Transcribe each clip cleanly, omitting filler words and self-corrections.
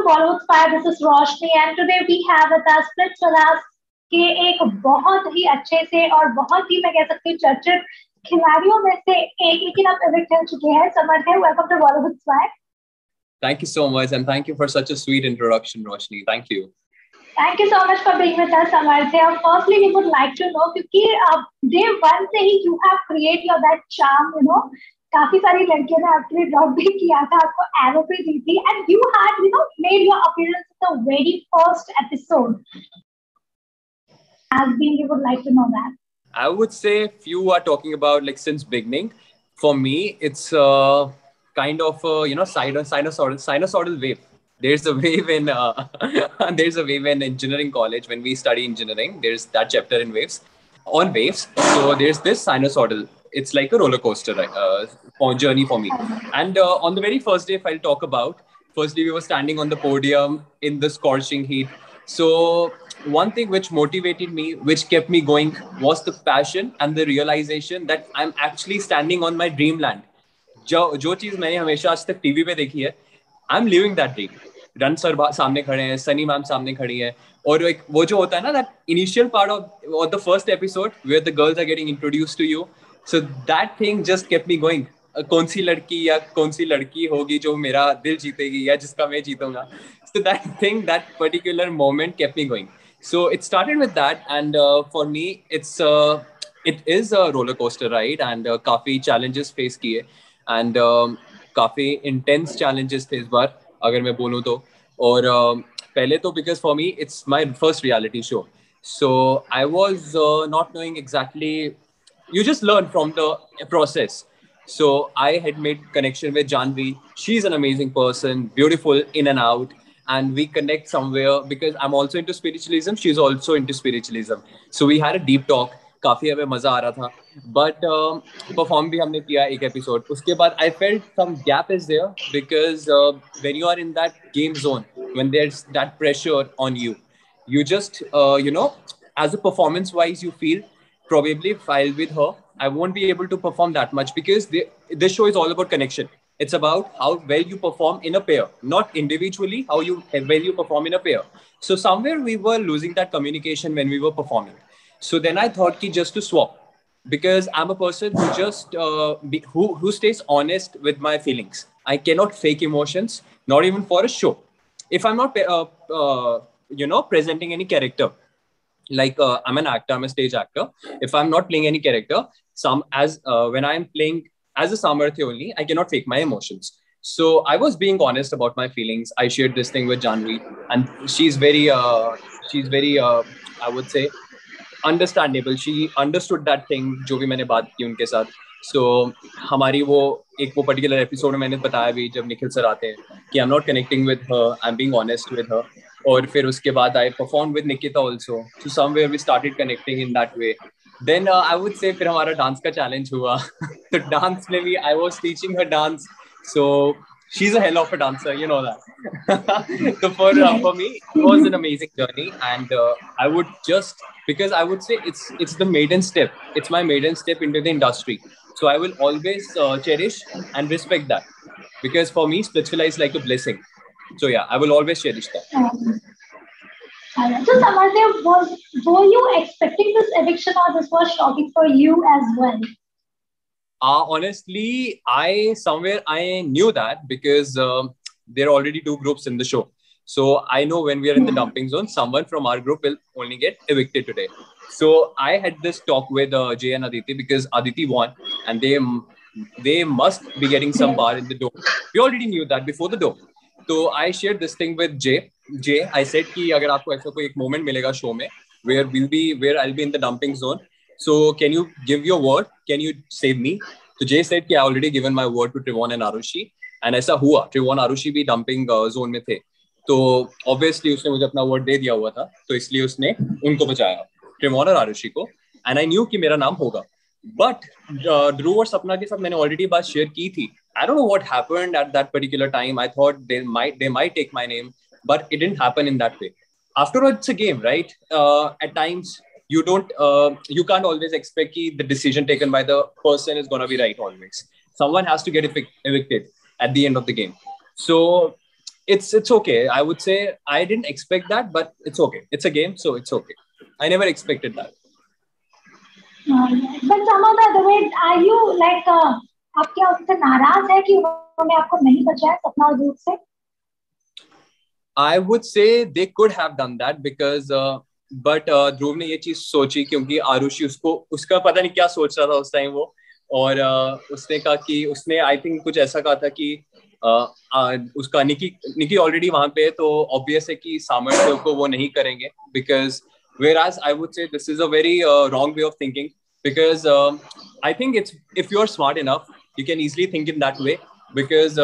Bollywood Spire. This is Roshni, and today we have with us Split Vilas के एक बहुत ही अच्छे से और बहुत ही मैं कह सकती हूँ चर्चित खिलाड़ियों में से एक, लेकिन अब एविक्ट हो चुके हैं। समर्थ है, welcome to Bollywood spire. Thank you so much, and thank you for such a sweet introduction, Roshni. Thank you. Thank you so much for being with us, Samarth. Firstly, we would like to know क्योंकि day one से ही you have created your that charm, you know, काफी सारी लड़कियों ने आपके drop भी किया था, आपको एरो भी दी थी, and you had, you know, made your appearance in the very first episode. As being, you would like to know that. I would say if you are talking about like since beginning, for me it's kind of you know sinusoidal wave. There's a wave in there's a wave in engineering college when we study engineering. There's that chapter in waves, on waves. So there's this sinusoidal. It's like a roller coaster journey for me. And on the very first day, if I'll talk about, firstly we were standing on the podium in the scorching heat. So one thing which motivated me, which kept me going, was the passion and the realization that I'm actually standing on my dreamland. जो चीज मैंने हमेशा आज तक TV पे देखी है, I am living that dream. Run sir सामने खड़े हैं, सनी मैम सामने खड़ी है, और एक वो जो होता है ना that initial part of the first episode where the girls are getting introduced to you, so that thing just kept me going. कौन सी लड़की या कौन सी लड़की होगी जो मेरा दिल जीतेगी या जिसका मैं जीतूंगा. So that thing, that particular moment kept me going. So it started with that, and for me, it is a roller coaster ride, and काफी challenges face किए, and काफी intense challenges थे इस बार अगर मैं बोलूँ तो. और पहले तो because for me it's my first reality show, so I was not knowing exactly. You just learn from the process. So I had made connection with Janvi. She's an amazing person, beautiful in and out. And we connect somewhere because I'm also into spiritualism. She's also into spiritualism. So we had a deep talk. काफी हमें मजा आ रहा था. But perform भी हमने किया एक episode. उसके बाद I felt some gap is there because when you are in that game zone, when there's that pressure on you, you just you know, as a performance wise, you feel probably if I'll with her, I won't be able to perform that much because this show is all about connection. It's about how well you perform in a pair, not individually, how well you perform in a pair. So somewhere we were losing that communication when we were performing. So then I thought ki just to swap, because I'm a person who just who stays honest with my feelings. I cannot fake emotions, not even for a show. If I'm not you know, presenting any character, like I'm an actor, I'm a stage actor. If I'm not playing any character, when I'm playing as a Samarthya only, I cannot fake my emotions. So I was being honest about my feelings. I shared this thing with Janvi, and she's very I would say understandable. She understood that thing जो भी मैंने बात की उनके साथ. So हमारी वो particular episode में मैंने बताया भी जब निखिल सर आते हैं कि I'm not connecting with her, I'm being honest with her. और फिर उसके बाद I performed with Nikita also. So somewhere we started connecting in that way. Then I would say फिर हमारा डांस का चैलेंज हुआ. तो डांस में भी I was teaching her dance. So she's a hell of a dancer, you know that. So for me, it was an amazing journey, and I would just, because I would say it's the maiden step. It's my maiden step into the industry. So I will always cherish and respect that, because for me, Splitsvilla is like a blessing. So yeah, I will always cherish that. So Samarthya, were you expecting this eviction, or this was shocking for you as well? Honestly, I knew that because there are already two groups in the show. So I know when we are in the dumping zone, someone from our group will only get evicted today. So I had this talk with Jay and Aditi, because Aditi won, and they must be getting some bar in the door. We already knew that before the door. So I shared this thing with Jay. I said कि अगर आपको ऐसा कोई एक moment मिलेगा show में where I'll be in the dumping zone. So can you give your word? Can you save me? So Jay said कि I already given my word to Trivon and Arushi, and ऐसा हुआ. Trivon Arushi भी dumping zone में थे. तो obviously उसने मुझे अपना word दे दिया हुआ था, तो इसलिए उसने उनको बचाया, Trivon और Arushi को, and I knew कि मेरा नाम होगा. But Dhruv और सपना के साथ मैंने already बात share की थी. I don't know what happened at that particular time. I thought they might take my name, but it didn't happen in that way. After all, it's a game, right? At times you can't always expect that the decision taken by the person is going to be right always. Someone has to get evicted at the end of the game. So it's okay. I would say I didn't expect that, but it's okay. It's a game, so it's okay. I never expected that. But some of the other way, are you like आप क्या उनसे नाराज है कि उन्होंने आपको नहीं बचाया सपना और ध्रुव से? I would say they could have done that because but ध्रुव ने ये चीज सोची क्योंकि आरुषि उसको उसका पता नहीं क्या सोच रहा था उस टाइम वो, और उसने कहा कि उसने आई थिंक कुछ ऐसा कहा था कि उसका निकी ऑलरेडी वहां पे है, तो ऑब्वियस है कि सामर्थ्य को वो नहीं करेंगे because whereas I would say this is a very wrong way of thinking because I think it's if you're smart enough you can easily think in that way because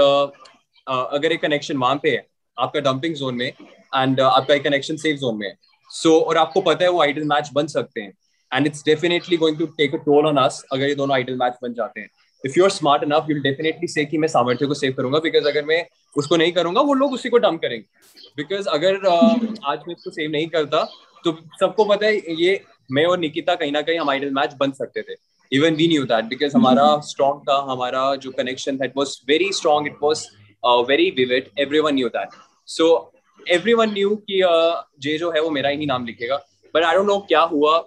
अगर एक कनेक्शन वहां पे है आपका डंपिंग जोन में and आपका एक connection safe zone में है सो और आपको पता है वो आइडल मैच बन सकते हैं and it's definitely going to take a toll on us अगर ये दोनों आइडल मैच बन जाते हैं. If you are smart enough you will definitely say कि मैं सामर्थ्य को सेव करूंगा बिकॉज अगर मैं उसको नहीं करूंगा वो लोग उसी को डंप करेंगे बिकॉज अगर आज मैं इसको सेव नहीं करता तो सबको पता है ये मैं और निकिता कहीं ना कहीं हम आइडल मैच बन सकते थे. Even we knew that because हमारा स्ट्रॉन्ग था, हमारा जो कनेक्शन था it was very strong, it was very vivid, everyone knew that. So everyone knew कि जे जो है वो मेरा ही नाम लिखेगा. बट आई डोंट नो क्या हुआ.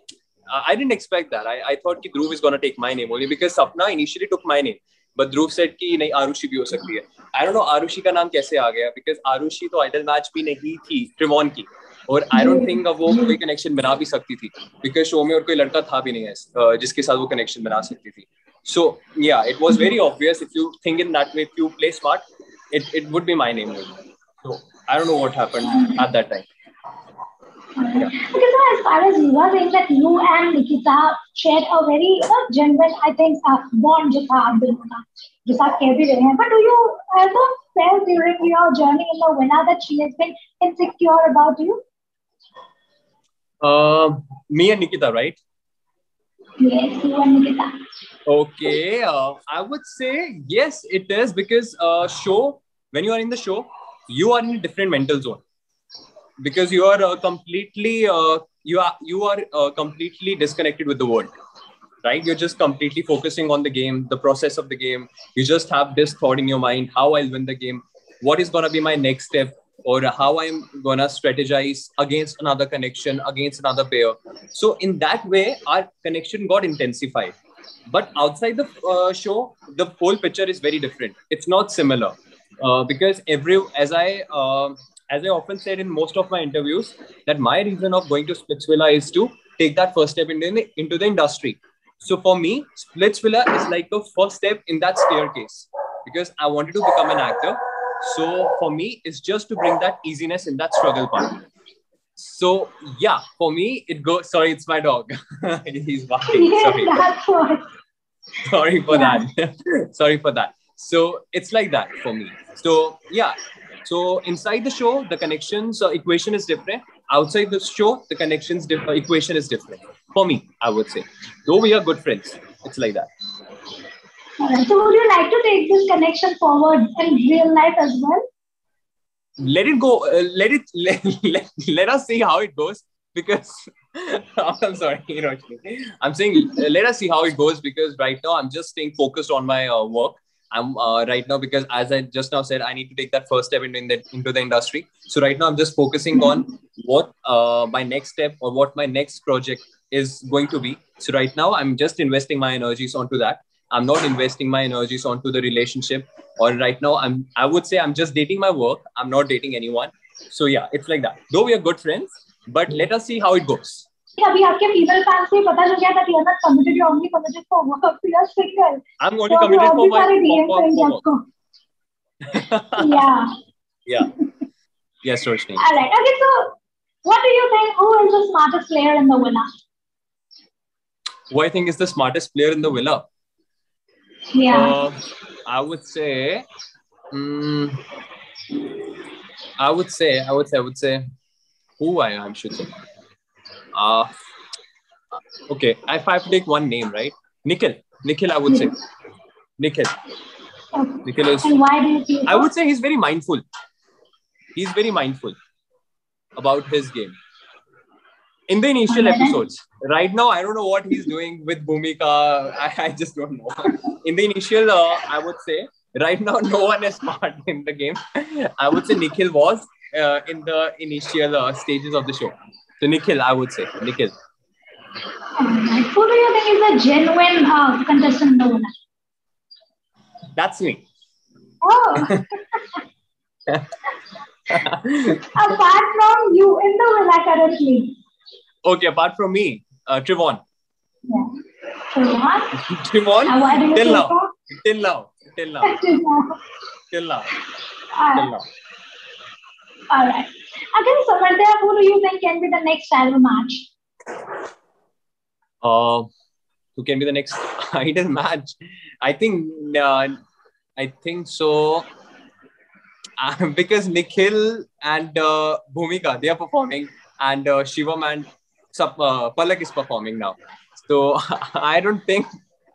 I didn't expect that. I thought कि Dhruv is gonna take my name only because Sapna initially took my name, but Dhruv said कि नहीं आरुषि भी हो सकती है. I don't know आरुषि का नाम कैसे आ गया because आरुषि तो आइडल मैच भी नहीं थी ट्रिमोन की, और I don't think वो कोई कनेक्शन बना भी सकती थी because शो में और कोई लड़का था भी नहीं है जिसके साथ वो कनेक्शन बना सकती थी. So yeah, it was very obvious if you think in that way, if you play smart, it would be my name only. So I don't know what happened at that time. Yeah. Because as far as you are saying that you and Nikita shared a very genuine, I think, bond जो था आप दोनों का, जैसा आप कह भी रहे हैं. But do you ever felt during your journey in the villa that she has been insecure about you? Me and Nikita, right? Yes, you and Nikita. Okay, I would say yes, it is because show when you are in the show, you are in a different mental zone. Because you are completely completely disconnected with the world, right? You're just completely focusing on the game, the process of the game. You just have this thought in your mind: how I'll win the game, what is gonna be my next step, or how I'm gonna strategize against another connection, against another player. So in that way, our connection got intensified. But outside the show, the whole picture is very different. It's not similar because as I often said in most of my interviews, that my reason of going to Splitsvilla is to take that first step into the industry. So for me, Splitsvilla is like the first step in that staircase because I wanted to become an actor. So for me, it's just to bring that easiness in that struggle part. So yeah, for me, it goes. Sorry, it's my dog. He's barking. Yes, Sorry. that's what. Sorry for that. Sorry for that. So it's like that for me. So yeah. So inside the show, the connections equation is different. Outside the show, the connections equation is different. For me, I would say. Though we are good friends, it's like that. Alright. So would you like to take this connection forward in real life as well? Let it go. Let us see how it goes because I'm sorry, Roshni. I'm saying let us see how it goes because right now I'm just staying focused on my work. I'm right now because as I just now said, I need to take that first step into the industry. So right now I'm just focusing on what my next step or what my next project is going to be. So right now I'm just investing my energies onto that. I'm not investing my energies onto the relationship. Or right now I would say I'm just dating my work. I'm not dating anyone. So yeah, it's like that. Though we are good friends, but let us see how it goes. अभी आपके female fans को पता चल गया था कि अगर committed या only committed for work, you are single. I'm only committed for my work. Yeah. Yeah. Yes, Roshni. All right. Okay, so what do you think? Who is the smartest player in the villa? Who I think is the smartest player in the villa? Yeah. I would say. I would say. Who I should say. Okay, if I have to take one name, right? Nikhil, I would say. Nikhil is. And why do you think? I would say he's very mindful. He's very mindful about his game. In the initial episodes, right now, I don't know what he's doing with Bhumika. I just don't know. In the initial, I would say Right now, no one is smart in the game. I would say Nikhil was in the initial stages of the show. So Nikhil, I would say Nikhil. Alright. Who do you think is a genuine contestant in the winner? That's me. Oh, apart from you in the winner currently. Okay, apart from me, Trivon. Yeah. So what? Trivon, Why do you till say now, so? till now, till now, till now, till now. All right. Again, Samarthya, who do you think can be the next title match? Who can be the next idol match? I think, I think so. Because Nikhil and Bhumika, they are performing, and Shivam and Palak is performing now. So I don't think,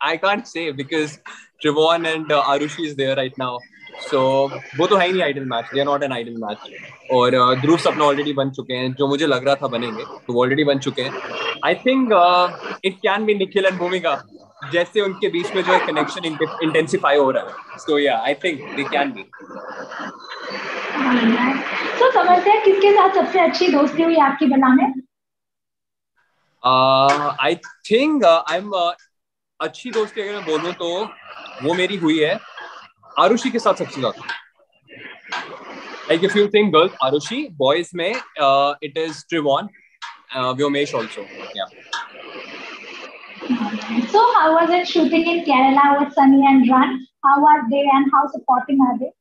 I can't say, because Trivon and Arushi is there right now. So वो तो है ही नहीं ideal match, they are not an ideal match. और ध्रुव सपना already बन चुके हैं, जो मुझे लग रहा था बनेंगे, तो वो ऑलरेडी बन चुके हैं. I think it can be Nikhil and भूमिका, जैसे उनके बीच में जो है कनेक्शन इंटेंसिफाई हो रहा है. सो या I think they can be. तो समझते हैं किसके साथ सबसे अच्छी दोस्ती हुई आपकी बना में? आई थिंक आई एम अच्छी दोस्ती अगर मैं बोलूं तो वो मेरी हुई है आरुषि के साथ सबसे ज्यादा. Like if you think girls, Arushi, boys में it is Trivon, Vyomesh also. Yeah. So how was it shooting in Kerala with Sunny and Ran? How are they and how supporting are they?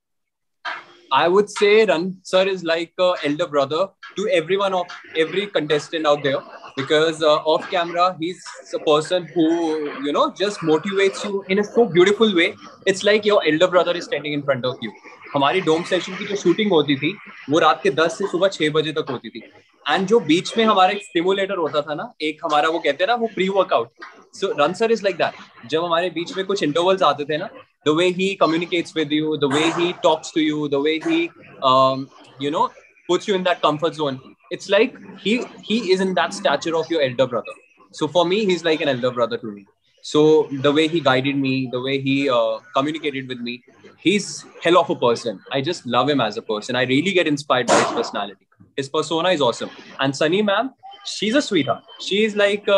I would say Ran sir is like elder brother to every contestant out there, because off camera he's a person who just motivates you in a so beautiful way. It's like your elder brother is standing in front of you. हमारी डोम session की जो shooting होती थी वो रात के 10 से सुबह 6 बजे तक होती थी. एंड जो बीच में हमारा एक स्टिमुलेटर होता था ना, एक हमारा वो कहते हैं ना वो pre workout. So run sir is like that. जब हमारे बीच में कुछ इंटरवल्स आते थे ना, the way he communicates with you, the way he talks to you, the way he puts you in that comfort zone, it's like he is in that stature of your elder brother. So for me, he's like an elder brother to me. So the way he guided me, the way he communicated with me, he's hell of a person. I just love him as a person. I really get inspired by his personality. His persona is awesome. And Sunny ma'am, she's a sweetheart. She is like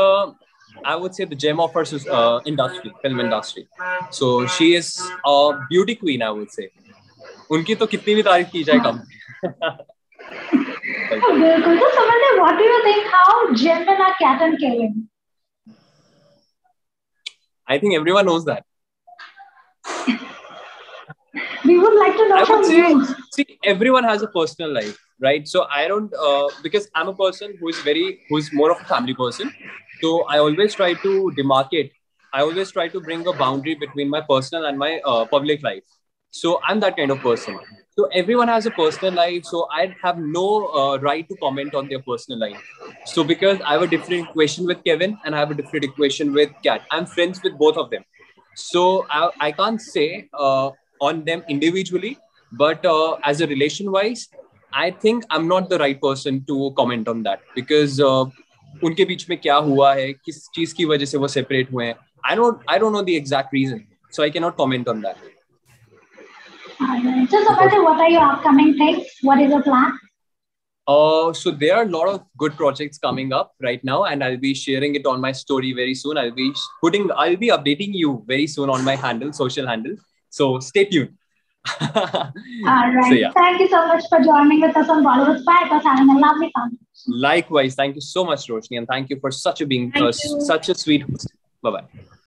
I would say the gem of her industry, film industry. So she is a beauty queen, I would say. उनकी तो कितनी भी तारीफ की जाए कम. बिल्कुल. तो समझते, what do you think, how genuine are Kat and Kevin? I think everyone knows that. We would like to know from you. See, everyone has a personal life, right? So I don't, because I'm a person who's more of a family person. So I always try to demarcate. I always try to bring a boundary between my personal and my public life. So I'm that kind of person. So everyone has a personal life. So I have no right to comment on their personal life. So because I have a different equation with Kevin and I have a different equation with Kat, I'm friends with both of them. So I can't say on them individually, but as a relation wise, I think I'm not the right person to comment on that, because उनके बीच में क्या हुआ है, किस चीज की वजह से वो सेपरेट हुए हैं, I don't know the exact reason, so I cannot comment on that. So Samarthya, what are your upcoming things? What is your plan? So there are a lot of good projects coming up right now, and I'll be sharing it on my story very soon. I'll be updating you very soon on my social handle. So stay tuned. All right. So, yeah. Thank you so much for joining with us on Bollywood Spy. It was having a lovely conversation. Likewise, thank you so much, Roshni, and thank you for such a sweet host. Bye bye.